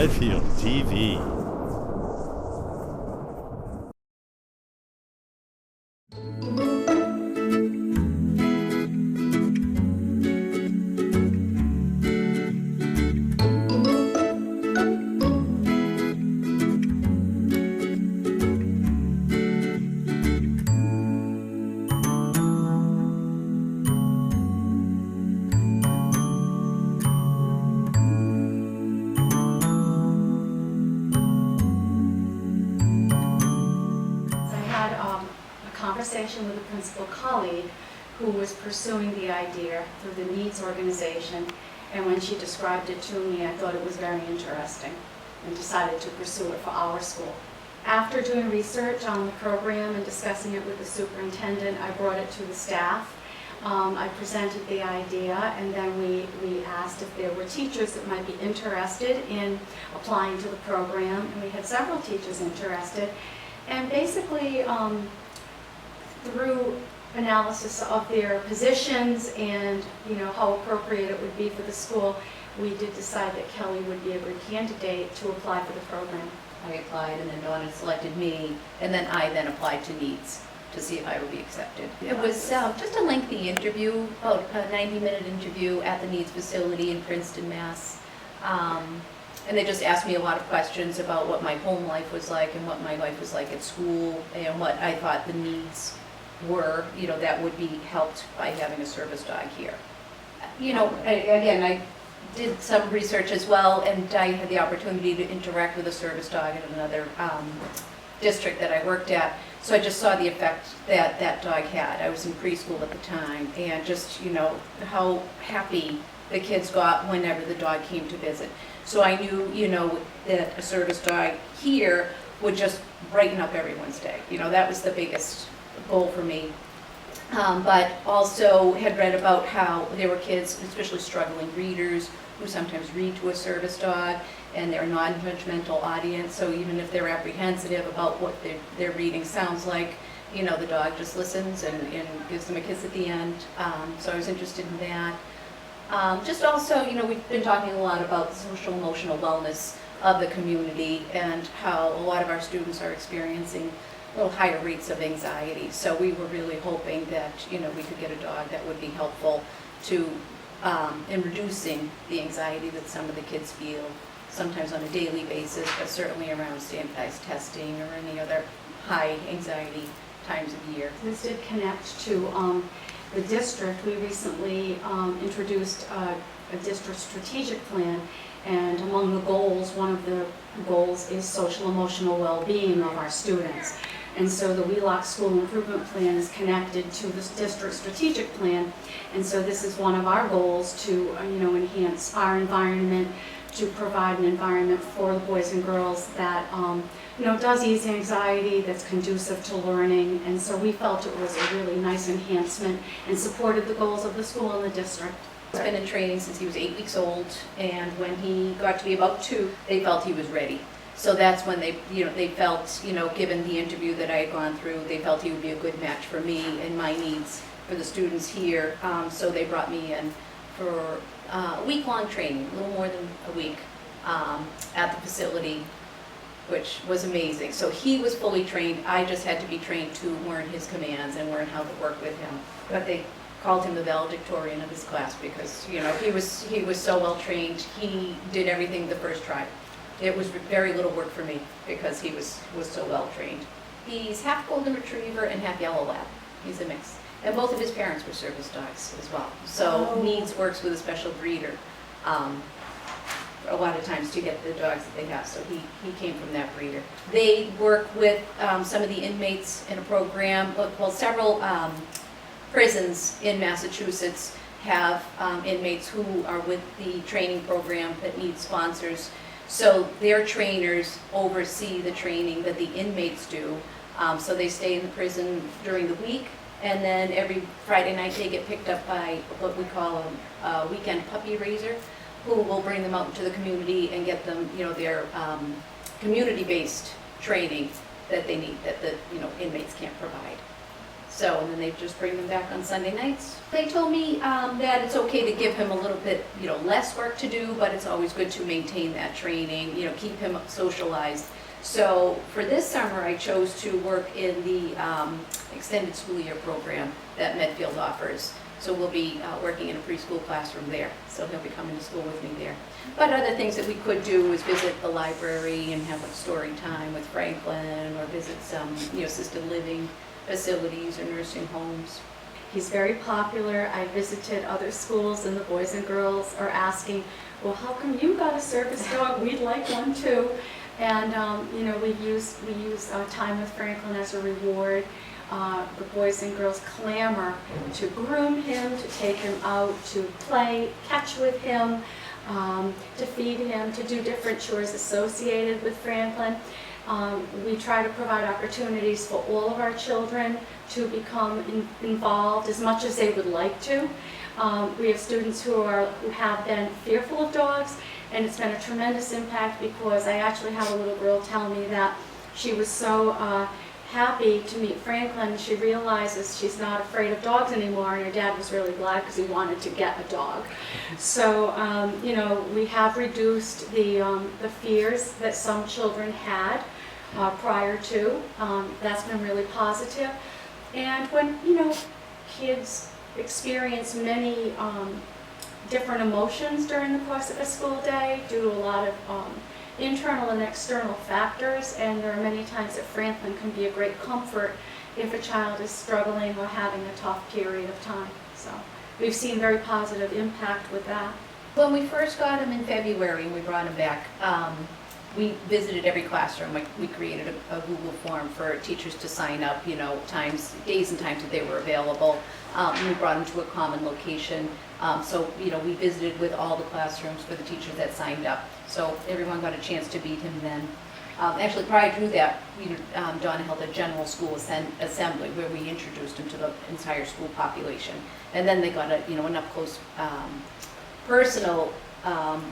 Medfield TV. Conversation with a principal colleague who was pursuing the idea through the needs organization, and when she described it to me, I thought it was very interesting and decided to pursue it for our school. After doing research on the program and discussing it with the superintendent, I brought it to the staff. I presented the idea, and then we asked if there were teachers that might be interested in applying to the program, and we had several teachers interested. And basically, through analysis of their positions and how appropriate it would be for the school, we did decide that Kelly would be a good candidate to apply for the program. I applied, and then Donna selected me, and then I applied to needs to see if I would be accepted. It was just a lengthy interview, about a 90-minute interview at the needs facility in Princeton, Mass. And they just asked me a lot of questions about what my home life was like and what my life was like at school and what I thought the needs were, that would be helped by having a service dog here. I did some research as well, and I had the opportunity to interact with a service dog in another district that I worked at. So I just saw the effect that that dog had. I was in preschool at the time, and just, how happy the kids got whenever the dog came to visit. So I knew, that a service dog here would just brighten up everyone's day. That was the biggest goal for me. But also had read about how there were kids, especially struggling readers, who sometimes read to a service dog, and they're a non-judgmental audience. So even if they're apprehensive about what their reading sounds like, the dog just listens and gives them a kiss at the end. So I was interested in that. Just also, we've been talking a lot about the social emotional wellness of the community and how a lot of our students are experiencing a little higher rates of anxiety. So we were really hoping that, we could get a dog that would be helpful to in reducing the anxiety that some of the kids feel, sometimes on a daily basis, but certainly around standardized testing or any other high anxiety times of year. This did connect to the district. We recently introduced a district strategic plan, and among the goals, one of the goals is social emotional well-being of our students. And so the Wheelock School Improvement Plan is connected to this district strategic plan, and so this is one of our goals to enhance our environment, to provide an environment for the boys and girls that does ease anxiety, that's conducive to learning. And so we felt it was a really nice enhancement and supported the goals of the school and the district. He's been in training since he was 8 weeks old, and when he got to be about 2, they felt he was ready. So that's when they felt, given the interview that I had gone through, they felt he would be a good match for me and my needs for the students here. So they brought me in for a week-long training, a little more than a week, at the facility, which was amazing. So he was fully trained. I just had to be trained to learn his commands and learn how to work with him. But they called him the valedictorian of his class because, he was so well trained. He did everything the first try. It was very little work for me because he was so well trained. He's half golden retriever and half yellow lab. He's a mix. And both of his parents were service dogs as well. So Needs works with a special breeder a lot of times to get the dogs that they have. So he came from that breeder. They work with some of the inmates in a program. Well, several prisons in Massachusetts have inmates who are with the training program that need sponsors. So their trainers oversee the training that the inmates do. So they stay in the prison during the week, and then every Friday night they get picked up by what we call a weekend puppy raiser, who will bring them out into the community and get them, their community-based training that they need, that the inmates can't provide. So, and then they just bring them back on Sunday nights. They told me that it's okay to give him a little bit, less work to do, but it's always good to maintain that training, keep him socialized. So for this summer, I chose to work in the extended school year program that Medfield offers. So we'll be working in a preschool classroom there. So he'll be coming to school with me there. But other things that we could do is visit the library and have a story time with Franklin, or visit some, assisted living facilities or nursing homes. He's very popular. I visited other schools and the boys and girls are asking, well, how come you got a service dog? We'd like one too. And, we use time with Franklin as a reward. The boys and girls clamor to groom him, to take him out, to play, catch with him, to feed him, to do different chores associated with Franklin. We try to provide opportunities for all of our children to become involved as much as they would like to. We have students who have been fearful of dogs, and it's been a tremendous impact because I actually had a little girl tell me that she was so happy to meet Franklin. She realizes she's not afraid of dogs anymore, and her dad was really glad because he wanted to get a dog. So, we have reduced the fears that some children had prior to. That's been really positive. And when, kids experience many different emotions during the course of a school day due to a lot of internal and external factors, and there are many times that Franklin can be a great comfort if a child is struggling or having a tough period of time. So we've seen very positive impact with that. When we first got him in February and we brought him back, we visited every classroom. We created a Google form for teachers to sign up, days and times that they were available. We brought him to a common location. So we visited with all the classrooms for the teachers that signed up. So everyone got a chance to meet him then. Actually, prior to that, Donna held a general school assembly where we introduced him to the entire school population. And then they got an up-close personal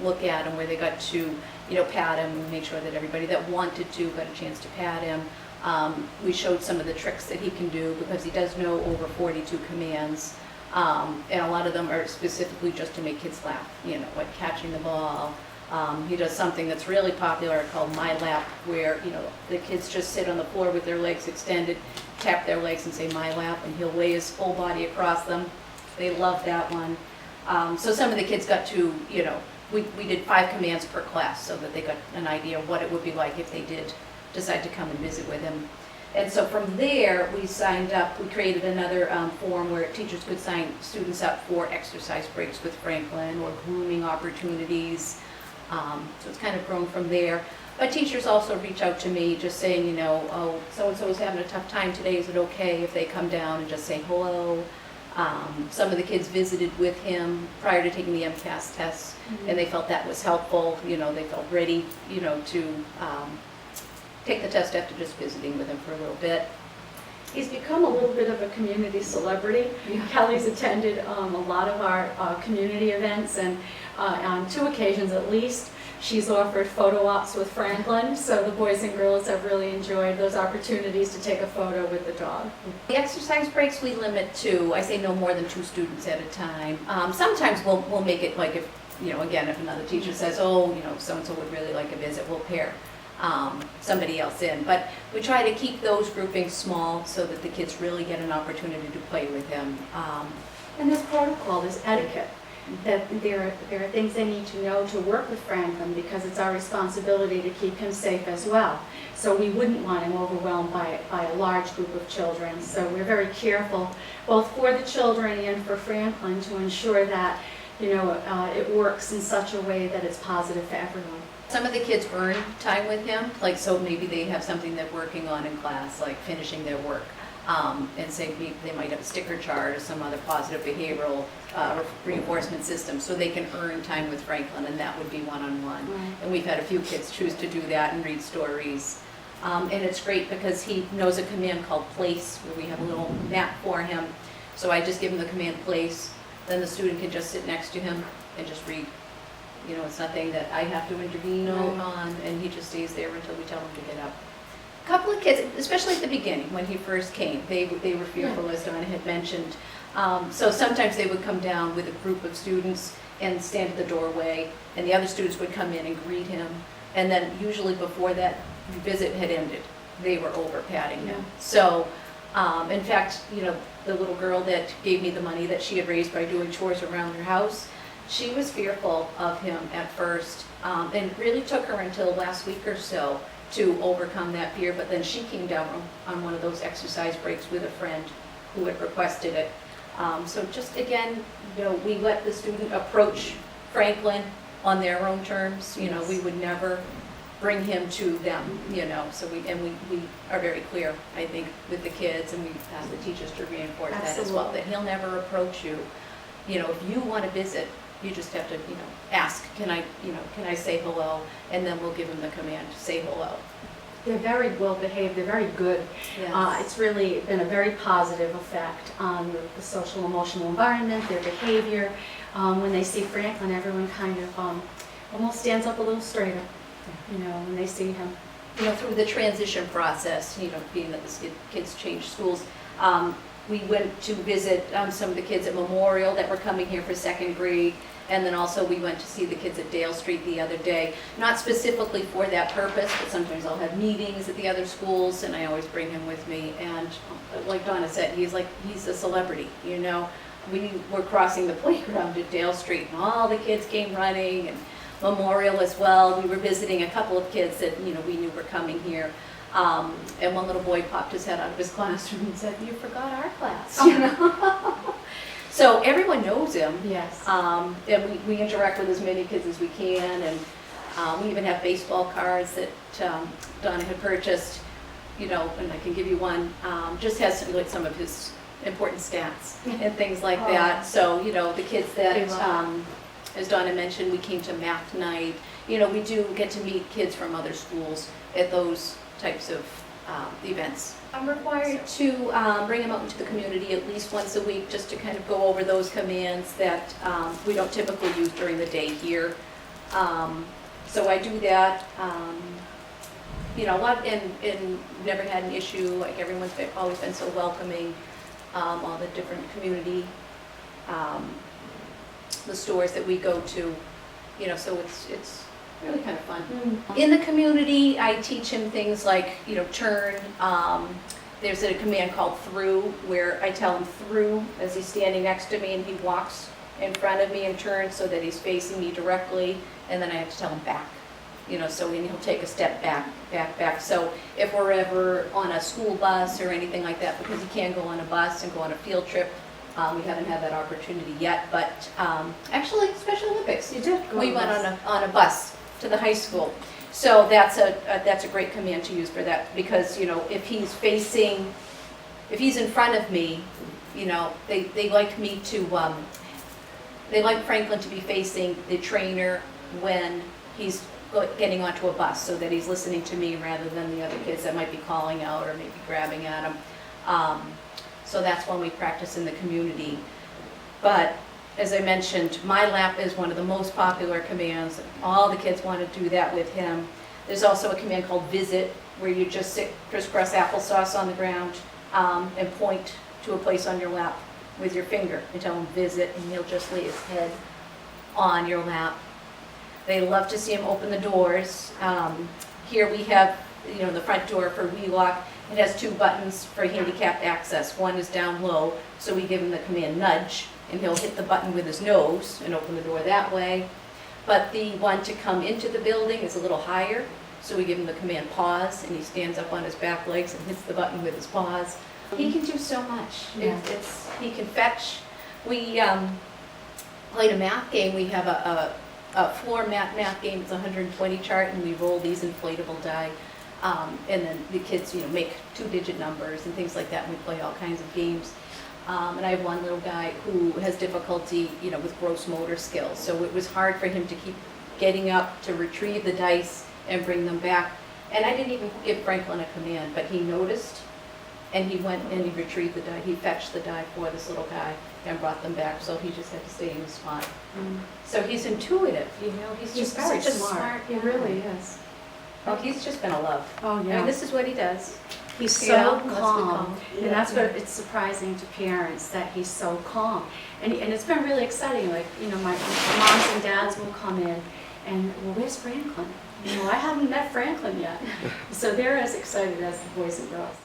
look at him where they got to pat him and make sure that everybody that wanted to got a chance to pat him. We showed some of the tricks that he can do because he does know over 42 commands. And a lot of them are specifically just to make kids laugh, like catching the ball. He does something that's really popular called My Lap, where, the kids just sit on the floor with their legs extended, tap their legs and say My Lap, and he'll lay his whole body across them. They love that one. So some of the kids got to, we did 5 commands per class so that they got an idea of what it would be like if they did decide to come and visit with him. And so from there, we signed up, we created another form where teachers could sign students up for exercise breaks with Franklin or grooming opportunities. So it's kind of grown from there. But teachers also reach out to me just saying, oh, so-and-so is having a tough time today. Is it okay if they come down and just say hello? Some of the kids visited with him prior to taking the MCAS tests, and they felt that was helpful. They felt ready, to take the test after just visiting with him for a little bit. He's become a little bit of a community celebrity. Yeah. Kelly's attended a lot of our community events, and on 2 occasions at least, she's offered photo ops with Franklin, so the boys and girls have really enjoyed those opportunities to take a photo with the dog. The exercise breaks we limit to, I say no more than 2 students at a time. Sometimes we'll make it like if, again, if another teacher says, oh, so-and-so would really like a visit, we'll pair somebody else in. But we try to keep those groupings small so that the kids really get an opportunity to play with him. And there's protocol, there's etiquette, that there are things they need to know to work with Franklin because it's our responsibility to keep him safe as well. So we wouldn't want him overwhelmed by a large group of children. So we're very careful, both for the children and for Franklin, to ensure that it works in such a way that it's positive for everyone. Some of the kids earn time with him, so maybe they have something they're working on in class, like finishing their work. And say they might have a sticker chart or some other positive behavioral reinforcement system, so they can earn time with Franklin, and that would be one-on-one. Right. And we've had a few kids choose to do that and read stories. And it's great because he knows a command called place, where we have a little map for him. So I just give him the command place, then the student can just sit next to him and just read. It's nothing that I have to intervene on, and he just stays there until we tell him to get up. couple of kids, especially at the beginning, when he first came, they were fearful, as Donna had mentioned. So sometimes they would come down with a group of students and stand at the doorway, and the other students would come in and greet him. And then usually before that visit had ended, they were over patting him. So, in fact, the little girl that gave me the money that she had raised by doing chores around her house, she was fearful of him at first, and it really took her until last week or so to overcome that fear. But then she came down on one of those exercise breaks with a friend who had requested it. So just again, we let the student approach Franklin on their own terms. We would never bring him to them, so we are very clear, I think, with the kids, and we ask the teachers to reinforce that as well, that he'll never approach you. If you want to visit, you just have to, ask, can I say hello? And then we'll give him the command, say hello. They're very well behaved, they're very good. Yes. It's really been a very positive effect on the social emotional environment, their behavior. When they see Franklin, everyone kind of almost stands up a little straighter, when they see him. Through the transition process, being that the kids changed schools, we went to visit some of the kids at Memorial that were coming here for second grade, and then also we went to see the kids at Dale Street the other day, not specifically for that purpose, but sometimes I'll have meetings at the other schools, and I always bring him with me. And like Donna said, he's a celebrity, We were crossing the playground at Dale Street, and all the kids came running, and Memorial as well. We were visiting a couple of kids that we knew were coming here. And one little boy popped his head out of his classroom and said, "You forgot our class." So everyone knows him. Yes. And we interact with as many kids as we can, and we even have baseball cards that Donna had purchased, and I can give you one. Just has some of his important stats and things like that. So the kids that, as Donna mentioned, we came to math night. We do get to meet kids from other schools at those types of events. I'm required to bring them out into the community at least once a week, just to kind of go over those commands that we don't typically use during the day here. So I do that. A lot, and never had an issue. Like, everyone's always been so welcoming. All the different community, the stores that we go to, so it's really kind of fun. In the community, I teach him things like, turn. There's a command called through, where I tell him through as he's standing next to me, and he walks in front of me and turns so that he's facing me directly, and then I have to tell him back. So he'll take a step back. So if we're ever on a school bus or anything like that, because he can't go on a bus and go on a field trip, we haven't had that opportunity yet, but actually, Special Olympics, You did go we went on on a bus to the high school. So that's a great command to use for that, because if he's in front of me, they like me to they like Franklin to be facing the trainer when he's getting onto a bus, so that he's listening to me rather than the other kids that might be calling out or maybe grabbing at him. So that's when we practice in the community. But as I mentioned, my lap is one of the most popular commands. All the kids want to do that with him. There's also a command called visit, where you just sit crisscross applesauce on the ground and point to a place on your lap with your finger and tell him visit, and he'll just lay his head on your lap. They love to see him open the doors. Here we have, the front door for Wheelock. It has 2 buttons for handicapped access. One is down low, so we give him the command nudge, and he'll hit the button with his nose and open the door that way. But the one to come into the building is a little higher, so we give him the command pause, and he stands up on his back legs and hits the button with his paws. He can do so much. Yeah. He can fetch. We played a math game. We have a floor math game. It's a 120 chart, and we roll these inflatable die. And then the kids, make 2-digit numbers and things like that, and we play all kinds of games. And I have one little guy who has difficulty, with gross motor skills. So it was hard for him to keep getting up to retrieve the dice and bring them back. And I didn't even give Franklin a command, but he noticed, and he went and he retrieved the die. He fetched the die for this little guy and brought them back. So he just had to stay in his spot. So he's intuitive, he's just very such a smart. smart He guy. really is. Oh, he's just been a love. Oh, I mean, yeah. this is what he does. He's You know, so that's calm, good. and that's what it's surprising to parents, that he's so calm. And it's been really exciting, like, you know, my moms and dads will come in and, well, where's Franklin? You know, I haven't met Franklin yet. So they're as excited as the boys and girls.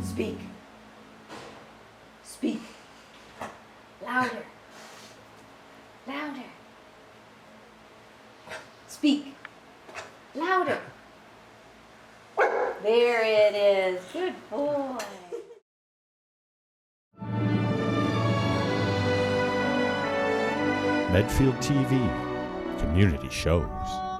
Speak. Speak. Louder. Louder. Speak. Louder. There it is. Good boy. Medfield TV, community shows.